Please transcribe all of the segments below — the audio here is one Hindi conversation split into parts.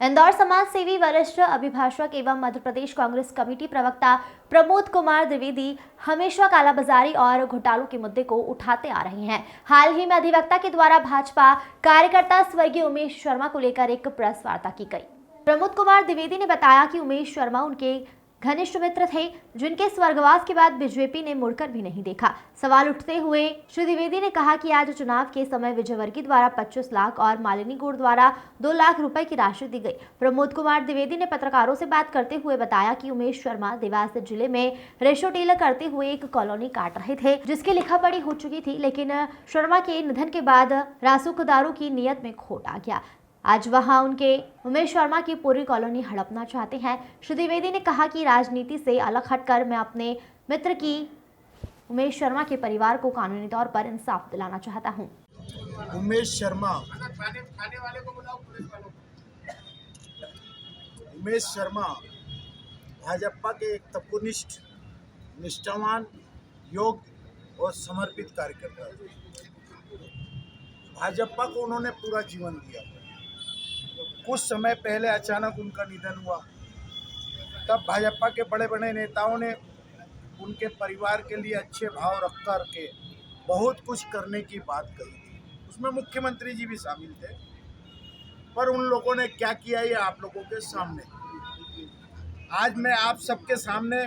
इंदौर समाज सेवी वरिष्ठ अभिभाषक एवं मध्य प्रदेश कांग्रेस कमेटी प्रवक्ता प्रमोद कुमार द्विवेदी हमेशा कालाबाजारी और घोटालों के मुद्दे को उठाते आ रहे हैं। हाल ही में अधिवक्ता के द्वारा भाजपा कार्यकर्ता स्वर्गीय उमेश शर्मा को लेकर एक प्रेस वार्ता की गई। प्रमोद कुमार द्विवेदी ने बताया कि उमेश शर्मा उनके घनिष्ठ मित्र थे, जिनके स्वर्गवास के बाद बीजेपी ने मुड़कर भी नहीं देखा। सवाल उठते हुए श्री द्विवेदी ने कहा कि आज चुनाव के समय विजयवर्गीय द्वारा 25 लाख और मालिनी गौड़ द्वारा 2 लाख रुपए की राशि दी गई। प्रमोद कुमार द्विवेदी ने पत्रकारों से बात करते हुए बताया कि उमेश शर्मा देवास जिले में रेशो डील करते हुए एक कॉलोनी काट रहे थे, जिसकी लिखा पढ़ी हो चुकी थी, लेकिन शर्मा के निधन के बाद रासूखदारों की नीयत में खोट आ गया। आज वहां उनके उमेश शर्मा की पूरी कॉलोनी हड़पना चाहते हैं। श्री द्विवेदी ने कहा कि राजनीति से अलग हटकर मैं अपने मित्र की उमेश शर्मा के परिवार को कानूनी तौर पर इंसाफ दिलाना चाहता हूं। उमेश शर्मा भाजपा के एक तपोनिष्ठ, निष्ठावान, योग्य और समर्पित कार्यकर्ता थे। भाजपा को उन्होंने पूरा जीवन दिया। कुछ समय पहले अचानक उनका निधन हुआ, तब भाजपा के बड़े बड़े नेताओं ने उनके परिवार के लिए अच्छे भाव रख कर के बहुत कुछ करने की बात कही थी। उसमें मुख्यमंत्री जी भी शामिल थे, पर उन लोगों ने क्या किया ये आप लोगों के सामने। आज मैं आप सबके सामने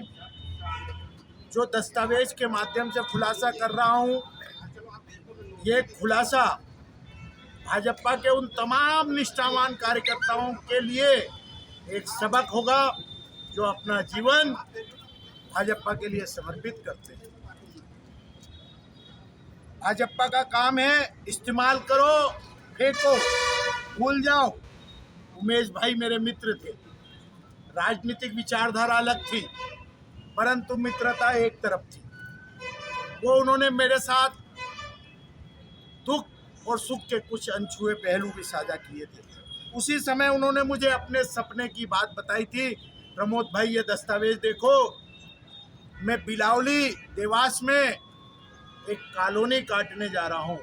जो दस्तावेज के माध्यम से खुलासा कर रहा हूँ, ये खुलासा भाजपा के उन तमाम निष्ठावान कार्यकर्ताओं के लिए एक सबक होगा जो अपना जीवन भाजपा के लिए समर्पित करते हैं। भाजपा का काम है इस्तेमाल करो, फेंको, भूल जाओ। उमेश भाई मेरे मित्र थे, राजनीतिक विचारधारा अलग थी, परंतु मित्रता एक तरफ थी। वो उन्होंने मेरे साथ दुख और सुख के कुछ अनछुए पहलू भी साझा किए थे। उसी समय उन्होंने मुझे अपने सपने की बात बताई थी, प्रमोद भाई ये दस्तावेज देखो, मैं बिलावली देवास में एक कॉलोनी काटने जा रहा हूँ।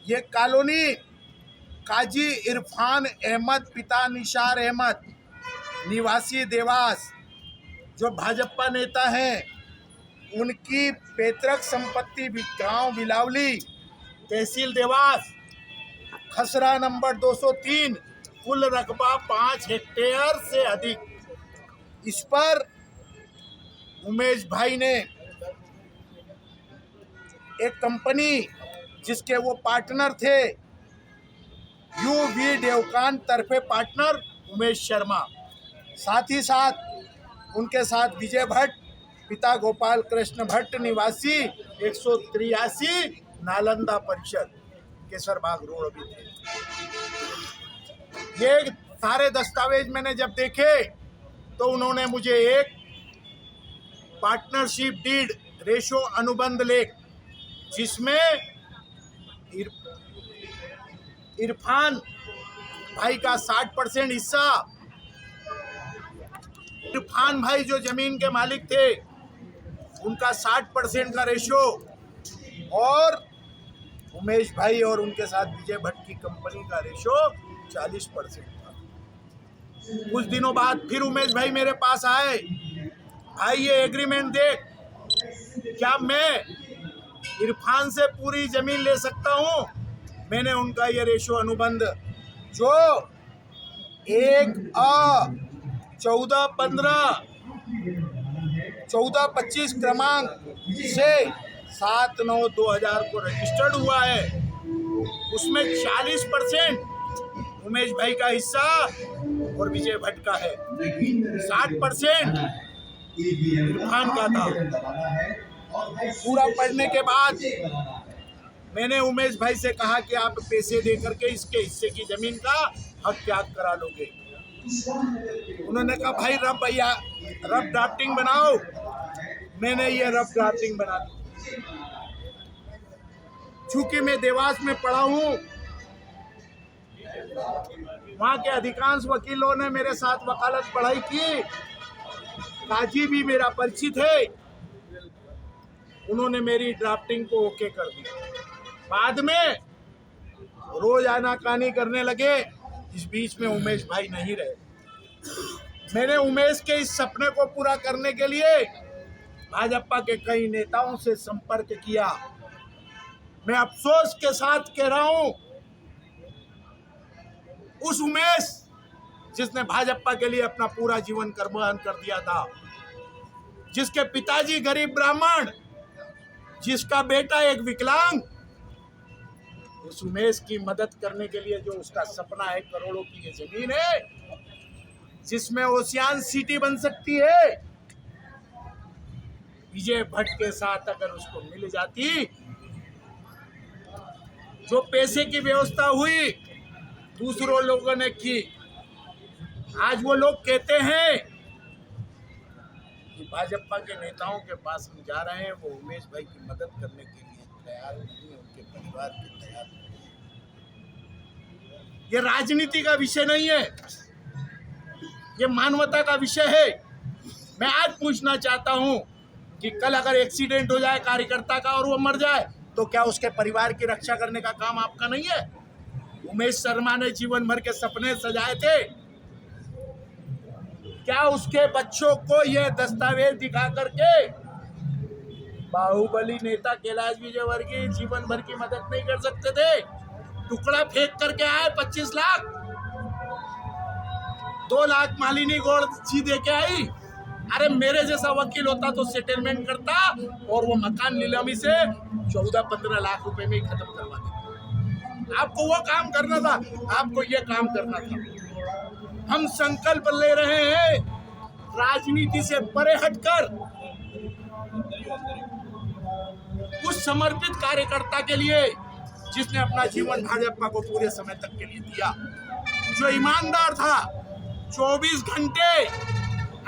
ये कॉलोनी काजी इरफान अहमद पिता निशार अहमद निवासी देवास, जो भाजपा नेता हैं, उनकी पैतृक संपत्ति गांव बिलावली, तहसील देवास, खसरा नंबर 203, कुल रकबा 5 हेक्टेयर से अधिक। इस पर उमेश भाई ने एक कंपनी जिसके वो पार्टनर थे, यूवी देवकान तरफे पार्टनर उमेश शर्मा, साथ ही साथ उनके साथ विजय भट्ट, पिता गोपाल कृष्ण भट्ट निवासी 183 नालंदा परिषद, केसर बाग रोड अभी थे। ये सारे दस्तावेज मैंने जब देखे तो उन्होंने मुझे एक पार्टनरशिप डीड रेशो अनुबंध लेख, जिसमें इरफान भाई का 60% हिस्सा, इरफान भाई जो जमीन के मालिक थे उनका 60% का रेशो, और उमेश भाई और उनके साथ विजय भट्ट की कंपनी का रेशो 40% था। कुछ दिनों बाद फिर उमेश भाई मेरे पास आए, भाई ये एग्रीमेंट देख, क्या मैं इरफान से पूरी जमीन ले सकता हूँ? मैंने उनका ये रेशो अनुबंध जो 1425 क्रमांक से 7/9/2000 को रजिस्टर्ड हुआ है, उसमें 40% उमेश भाई का हिस्सा और विजय भट्ट का है, 60% इरफान का था। पूरा पढ़ने के बाद मैंने उमेश भाई से कहा कि आप पैसे दे करके इसके हिस्से की जमीन का हक त्याग करा लोगे। उन्होंने कहा भाई रफ ड्राफ्टिंग बनाओ। मैंने ये रफ ड्राफ्टिंग बना दी। चूंकि मैं देवास में पढ़ा हूँ, वहाँ के अधिकांश वकीलों ने मेरे साथ वकालत पढ़ाई की, काजी भी मेरा परिचित है, उन्होंने मेरी ड्राफ्टिंग को ओके कर दिया। बाद में रोज आनाकानी करने लगे, इस बीच में उमेश भाई नहीं रहे। मैंने उमेश के इस सपने को पूरा करने के लिए भाजपा के कई नेताओं से संपर्क किया। मैं अफसोस के साथ कह रहा हूं, उस उमेश जिसने भाजपा के लिए अपना पूरा जीवन कुर्बान कर दिया था, जिसके पिताजी गरीब ब्राह्मण, जिसका बेटा एक विकलांग, उस उमेश की मदद करने के लिए जो उसका सपना है, करोड़ों की ये जमीन है जिसमें ओशियान सिटी बन सकती है, विजय भट्ट के साथ अगर उसको मिल जाती, जो पैसे की व्यवस्था हुई दूसरों लोगों ने की, आज वो लोग कहते हैं कि भाजपा के नेताओं के पास हम जा रहे हैं, वो उमेश भाई की मदद करने के लिए तैयार नहीं है, उनके परिवार के तैयार नहीं। ये राजनीति का विषय नहीं है, ये मानवता का विषय है। मैं आज पूछना चाहता हूं कि कल अगर एक्सीडेंट हो जाए कार्यकर्ता का और वो मर जाए, तो क्या उसके परिवार की रक्षा करने का काम आपका नहीं है? उमेश शर्मा ने जीवन भर के सपने सजाए थे, क्या उसके बच्चों को यह दस्तावेज दिखा करके बाहुबली नेता कैलाश विजयवर्गीय जीवन भर की मदद नहीं कर सकते थे? टुकड़ा फेंक करके आए 25 लाख, 2 लाख मालिनी गौड़ जी दे के आई। अरे मेरे जैसा वकील होता तो सेटलमेंट करता और वो मकान नीलामी से 14-15 लाख रुपए में ही खत्म करवा देता। आपको वो काम करना था, आपको ये काम करना था। हम संकल्प ले रहे हैं राजनीति से परे हटकर उस समर्पित कार्यकर्ता के लिए जिसने अपना जीवन भाजपा को पूरे समय तक के लिए दिया, जो ईमानदार था, 24 घंटे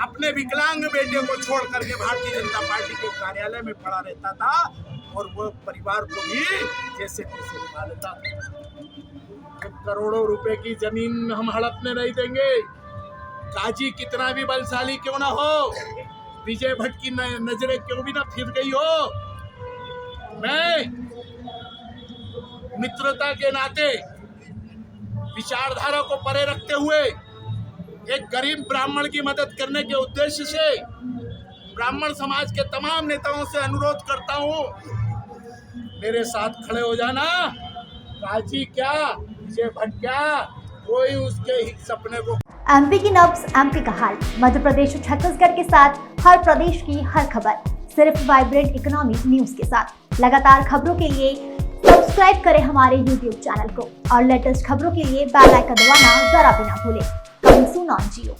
अपने विकलांग बेटे को छोड़ करके भारतीय जनता पार्टी के कार्यालय में पड़ा रहता था और वो परिवार को भी जैसे तैसे निभा लेता था। करोड़ों रुपए की जमीन हम हड़पने नहीं देंगे, काजी कितना भी बलशाली क्यों ना हो, विजय भट्ट की नजरें क्यों भी ना फिर गई हो। मैं मित्रता के नाते विचारधारा को परे रखते हुए एक गरीब ब्राह्मण की मदद करने के उद्देश्य से ब्राह्मण समाज के तमाम नेताओं से अनुरोध करता हूं, मेरे साथ खड़े हो जाना। काजी क्या, विजय भट्ट क्या, कोई उसके सपने को। एमपी की नब्ज, एमपी का हाल, मध्य प्रदेश और छत्तीसगढ़ के साथ हर प्रदेश की हर खबर सिर्फ वाइब्रेंट इकोनॉमी न्यूज के साथ। लगातार खबरों के लिए सब्सक्राइब करें हमारे YouTube चैनल को और लेटेस्ट खबरों के लिए बेल आइकन दबाना जरा भी ना भूलें। Coming soon on Jio.